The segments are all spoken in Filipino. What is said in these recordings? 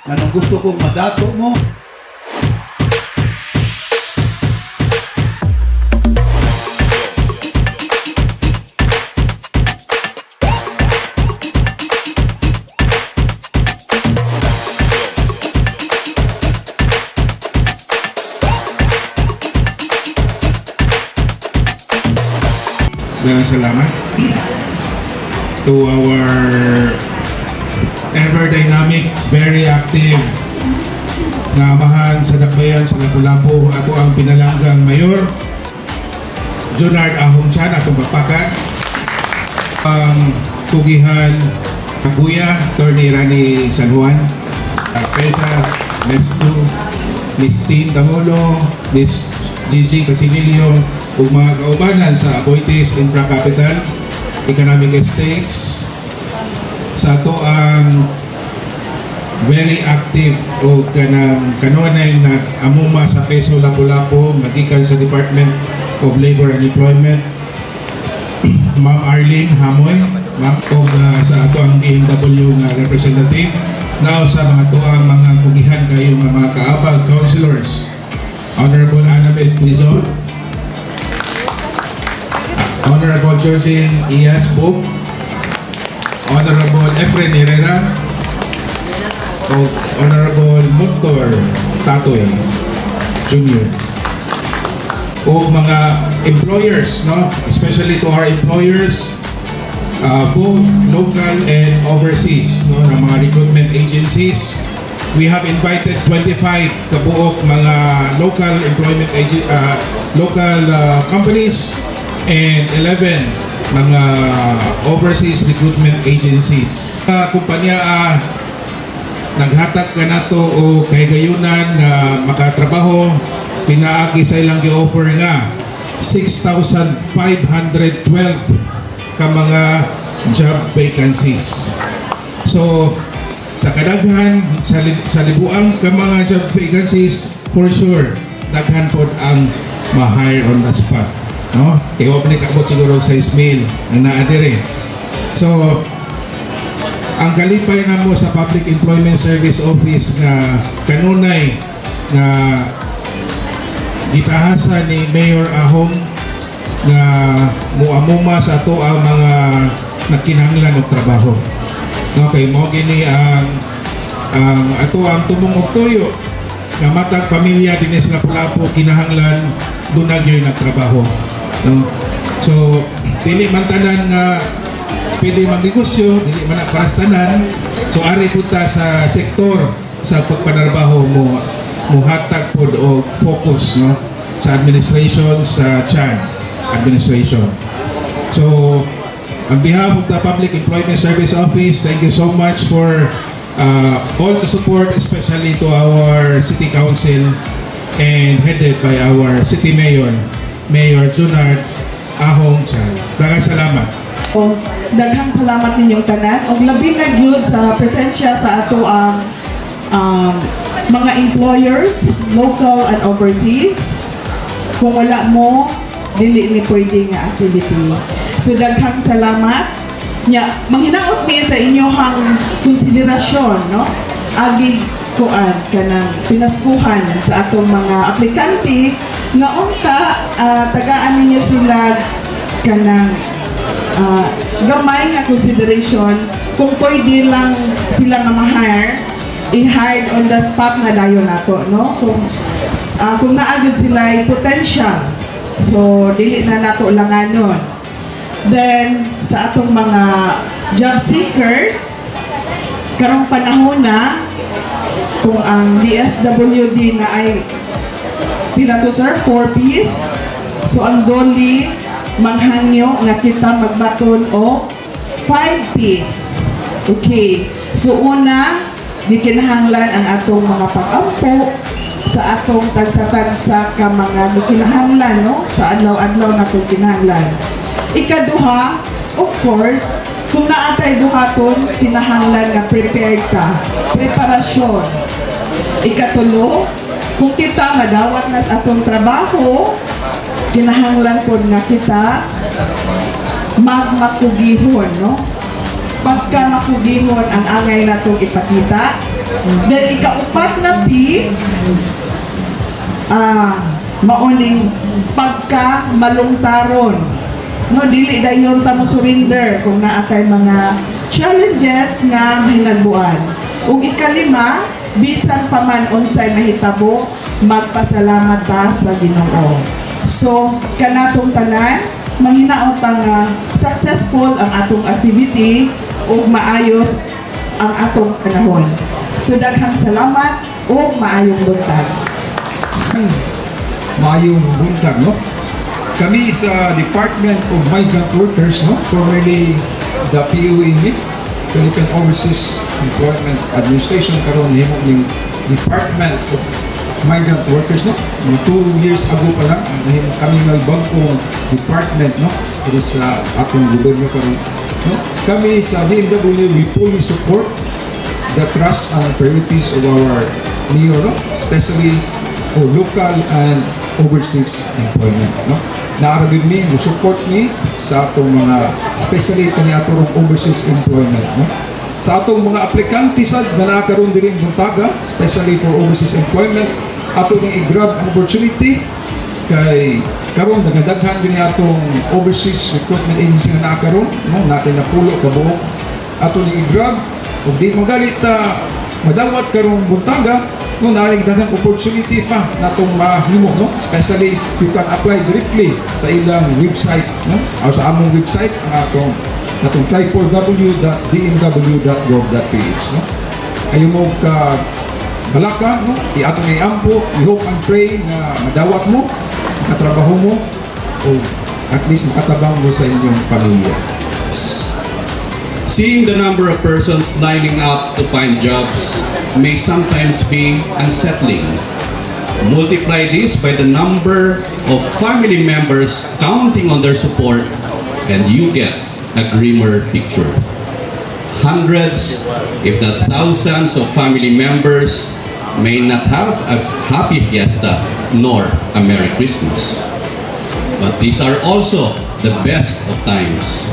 Anong gusto kong madato mo? Maraming salamat to our ever dynamic, very active nga amahan sa Dakbayan sa Lapu-Lapu ato ang pinalanggang Mayor Junard Ahong Chan atong papakat ang tugihan Kuya Attorney Rani San Juan Pesa, Ms. Lu, Ms. Tin Damolo, Ms. Gigi Casinilio ug mga kaubanan sa Aboitiz Infra Capital Economic Estates sa ato ang very active o kanunay na amuma sa Peso Lapu-Lapu magikan sa Department of Labor and Employment Ma'am Arlene Hamoy ma'am o sa ato ang BMW nga representative now sa mga tuang mga kugihan kayo mga kaabag councilors Honorable Annabel Quizon Honorable Georgine Ias Book Honorable Efren Herrera o Honorable Muktor Tatoy Jr. O mga employers, no? Especially to our employers both local and overseas, no? Ng mga recruitment agencies. We have invited 25 kabuok mga local employment companies and 11 mga overseas recruitment agencies. Kumpanya naghatag ka na to o kahigayunan na makatrabaho, pinaagi sa ilang gi-offer nga 6,512 ka mga job vacancies. So, sa kadaghan, sa libuang ka mga job vacancies, for sure, daghan po ang ma-hire on the spot. No? Kaya wapin ikabot siguro sa ismail na naadire. So, ang kalipay na mo sa Public Employment Service Office nga kanunay nga gitahasa ni Mayor Ahong nga muamuma sa ato ang mga nagkinahanglan og trabaho. Okay, mo gini ang ato ang tumong tuyo nga matag pamilya dinis nga Lapu-Lapu kinahanglan dunag yoy nagtrabaho. No? So, dili man tanan nga pwede magnegosyo, dili man para sa tanan. So, ari punta sa sektor sa pagpanarbaho mo muhatag pod og focus no sa administration sa CHAN administration. So, on behalf of the Public Employment Service Office, thank you so much for all the support, especially to our City Council and headed by our City Mayor, Mayor Junard Ahong Chan. Daghang salamat. Daghang salamat ninyong tanan og labi na gyud sa presensya sa ato ang mga employers, local and overseas. Kung wala mo, dili ni pwede nga activity. So daghang salamat. Nya manghinaot mi sa inyong konsiderasyon, no? Agi kuan kanang pinaskuhan sa atong mga aplikante nga unta tagaan ninyo sila kanang gamay nga consideration kung pwede lang sila nga ma-hire i-hire on the spot na dayon nato, no? Kung naagad sila ay potential, so dili na nato langanon. Then sa atong mga job seekers karong panahon na kung ang DSWD na ay pila to sir 4 piece, so ang doli manghangyo nga kita magbaton o 5 piece. Okay, so una di kinahanglan ang atong mga pag-ampo sa atong tagsa-tagsa ka mga gikinahanglan, no? Sa adlaw-adlaw na itong kinahanglan. Ikaduha, of course, kung naatay buhaton, kinahanglan nga prepared ka. Preparasyon. Ikatulo, kung kita madawat na sa atong trabaho, kinahanglan po nga kita magmakugihon, no? Pagka makugihon ang angay natong ipakita, Then ikaupat na P, mauning pagka malungtaron. No, dili dayon ta mo surrender kung naatay mga challenges nga hinagbuan. Ug ikalima, bisan pa man unsay mahitabo, magpasalamat ta sa Ginoo. So, kanatong tanan, manghinaot nga successful ang atong activity ug maayos ang atong panahon. So, daghang salamat ug maayong buntag. Maayong buntag, no? Kami sa Department of Migrant Workers, no? Formerly the POEM, Philippine Overseas Employment Administration, karon himo ning Department of Migrant Workers, no? Mga 2 years ago pa lang, nahimo kami may bagong department, no? Pero sa atong gobyerno karon, no? Kami sa DMW, we fully support the trust and priorities of our mayor, no? Especially for local and overseas employment, no? Naarabid mi, support mi sa atong mga, especially kani atong overseas employment, no? Sa atong mga aplikante sad na nakaroon diri buntaga, especially for overseas employment, ato ning i-grab ang opportunity kay karon daghan gini atong overseas recruitment agency na nakaroon, no? Natin napulo kabuok ato ning i-grab ug di magalit ta madawat karong buntaga, no, naring daghang opportunity pa natong mahimo, no, especially you can apply directly sa ilang website, no, o sa among website ang atong www.dmw.gov.ph, no. Ayo mo ka balaka, no, atong iampo, we hope and pray na madawat mo, makatrabaho mo, o at least makatabang mo sa inyong pamilya. Seeing the number of persons lining up to find jobs may sometimes be unsettling. Multiply this by the number of family members counting on their support and you get a grimmer picture. Hundreds, if not thousands of family members may not have a happy fiesta nor a Merry Christmas. But these are also the best of times.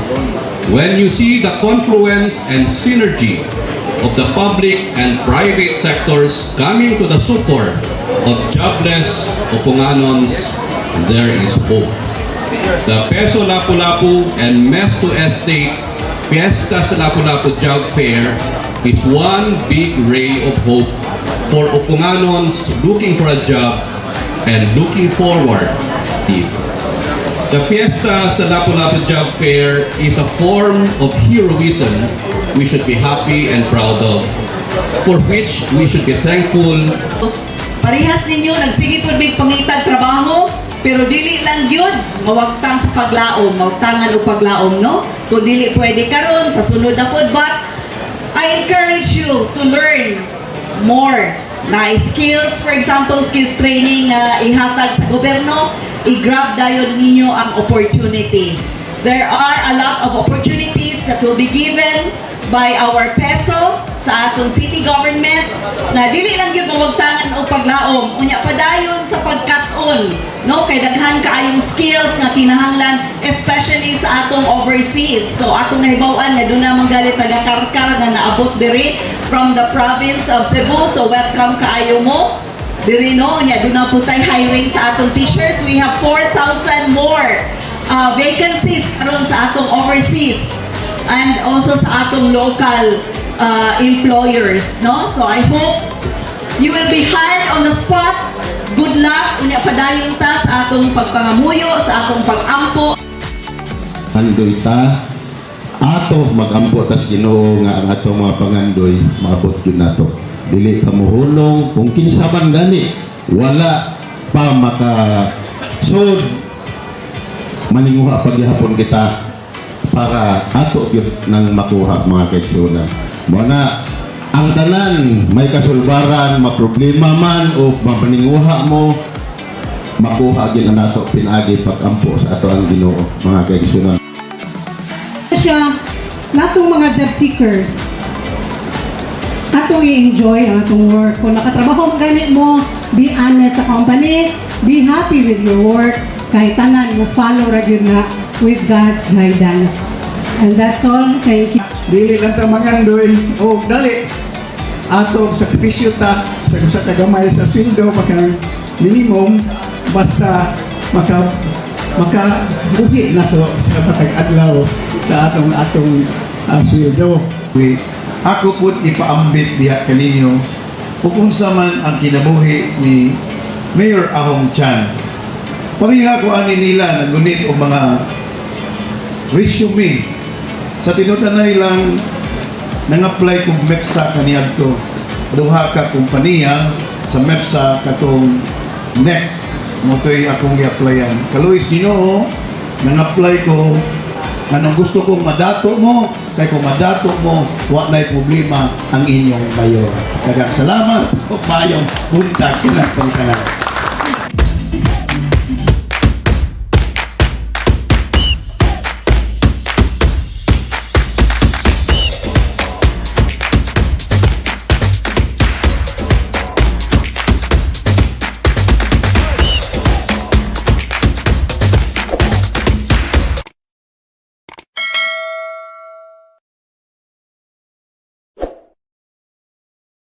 When you see the confluence and synergy of the public and private sectors coming to the support of jobless Opunganons, there is hope. The Peso Lapu-Lapu and Mesto Estates Fiesta sa Lapu-Lapu Job Fair is one big ray of hope for Opunganons looking for a job and looking forward to it. The Fiesta sa Lapu-Lapu Job Fair is a form of heroism we should be happy and proud of, for which we should be thankful. Parehas ninyo, nagsige po may pangitag trabaho, pero dili lang yun, mawagtang sa paglaom, mawagtangan o paglaom, no? Kung dili pwede karon sa sunod na pod, but I encourage you to learn more na skills, for example, skills training ihatag sa gobyerno, i-grab dayon ninyo ang opportunity. There are a lot of opportunities that will be given by our peso sa atong city government na dili lang gyud mawagtangan o paglaom, unya padayon sa pagkat-on, no, kay daghan kaayong skills nga kinahanglan, especially sa atong overseas. So atong nahibaw-an na doon namang galit taga-Karkar nga naabot diri from the province of Cebu. So welcome kaayo mo diri, no, nya doon na putay hiring sa atong teachers. We have 4,000 more vacancies karon sa atong overseas and also sa atong local employers, no? So I hope you will be hired on the spot. Good luck, unya padayon ta sa atong pagpangamuyo, sa atong pag-ampo. Andoy ta, ato magampo tas Ginoo nga ang atong mga pangandoy maabot gyud nato. Dili ka mohulong kung kinsa man gani, wala pa maka sud maninguha pagyapon kita para ato gyud nang makuha mga kaigsunan. Mo na ang tanan may kasulbaran, maproblema man o mapaninguha mo, makuha gyud na nato pinaagi pag-ampo sa ato ang Ginoo mga kaigsunan. Siya natong mga job seekers atong i-enjoy ang atong work. Kung nakatrabaho mo ganit mo, be honest sa company, be happy with your work, kahit tanan mo follow ra gyud na with God's guidance. And that's all. Thank you. Dili lang ta mangandoy o dali ato sakripisyo ta sa kagamay sa sweldo maka minimum basta makabuhi na to sa patag-adlaw sa atong sweldo. Ako po ipaambit diha kaninyo kung unsa man ang kinabuhi ni Mayor Ahong Chan. Pareha ko ani nila nagunit og mga resume sa tinud-an nilang nang-apply kong MEPSA kaniadto. Duha ka kompanya sa MEPSA katong NEC motoy akong i-applyan. Kaluis Ginoo nang-apply ko anong gusto kong madato mo kay kung madato mo wa na'y problema ang inyong mayor. Daghang salamat o mayong buntag kinang pangkalan.